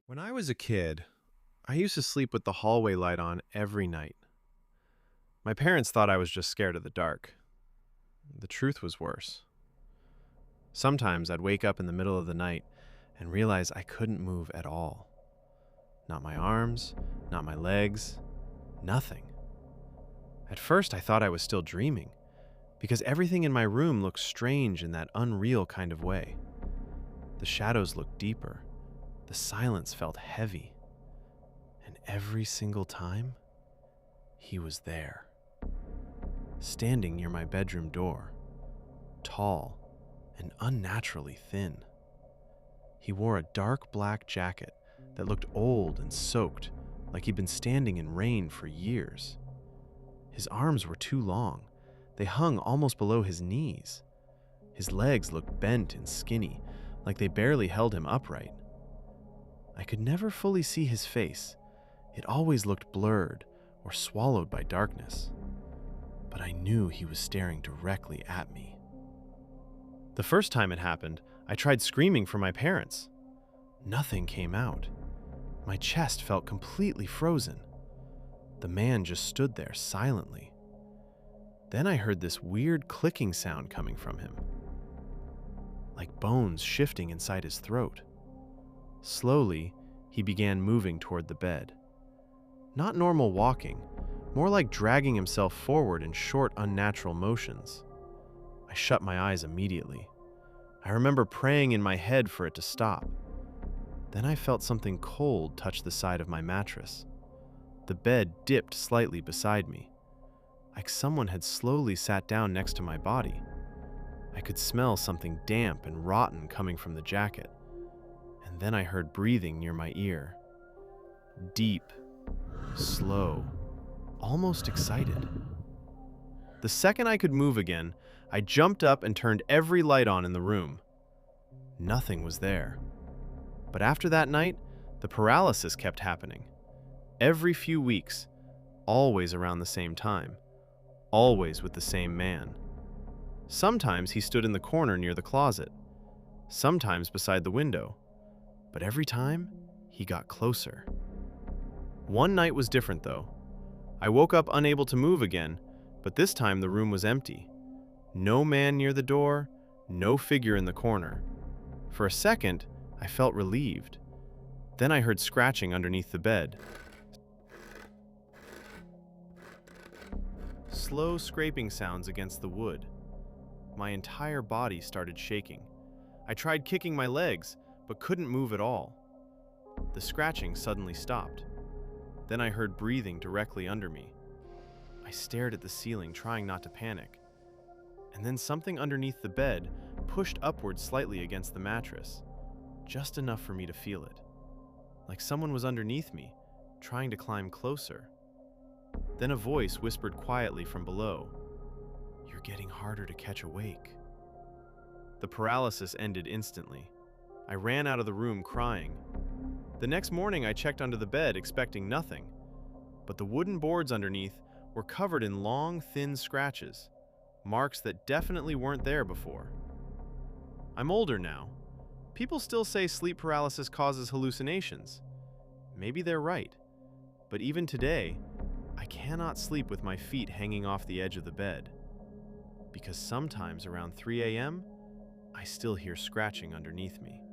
When I was a kid, I used to sleep with the hallway light on every night. My parents thought I was just scared of the dark. The truth was worse. Sometimes I'd wake up in the middle of the night and realize I couldn't move at all. Not my arms, not my legs, nothing. At first, I thought I was still dreaming, because everything in my room looked strange in that unreal kind of way. The shadows looked deeper. The silence felt heavy. And every single time, he was there. Standing near my bedroom door, tall and unnaturally thin. He wore a dark black jacket that looked old and soaked, like he'd been standing in rain for years. His arms were too long. They hung almost below his knees. His legs looked bent and skinny, like they barely held him upright. I could never fully see his face. It always looked blurred or swallowed by darkness. But I knew he was staring directly at me. The first time it happened, I tried screaming for my parents. Nothing came out. My chest felt completely frozen. The man just stood there silently. Then I heard this weird clicking sound coming from him, like bones shifting inside his throat. Slowly, he began moving toward the bed. Not normal walking, more like dragging himself forward in short, unnatural motions. I shut my eyes immediately. I remember praying in my head for it to stop. Then I felt something cold touch the side of my mattress. The bed dipped slightly beside me, like someone had slowly sat down next to my body. I could smell something damp and rotten coming from the jacket. And then I heard breathing near my ear. Deep, slow, almost excited. The second I could move again, I jumped up and turned every light on in the room. Nothing was there. But after that night, the paralysis kept happening. Every few weeks, always around the same time, always with the same man. Sometimes he stood in the corner near the closet, sometimes beside the window. But every time, he got closer. One night was different, though. I woke up unable to move again, but this time the room was empty. No man near the door, no figure in the corner. For a second, I felt relieved. Then I heard scratching underneath the bed. Slow scraping sounds against the wood. My entire body started shaking. I tried kicking my legs, but couldn't move at all. The scratching suddenly stopped. Then I heard breathing directly under me. I stared at the ceiling, trying not to panic. And then something underneath the bed pushed upward slightly against the mattress, just enough for me to feel it. Like someone was underneath me, trying to climb closer. Then a voice whispered quietly from below, "You're getting harder to catch awake." The paralysis ended instantly. I ran out of the room crying. The next morning, I checked under the bed, expecting nothing. But the wooden boards underneath were covered in long, thin scratches, marks that definitely weren't there before. I'm older now. People still say sleep paralysis causes hallucinations. Maybe they're right. But even today, I cannot sleep with my feet hanging off the edge of the bed. Because sometimes around 3 a.m., I still hear scratching underneath me.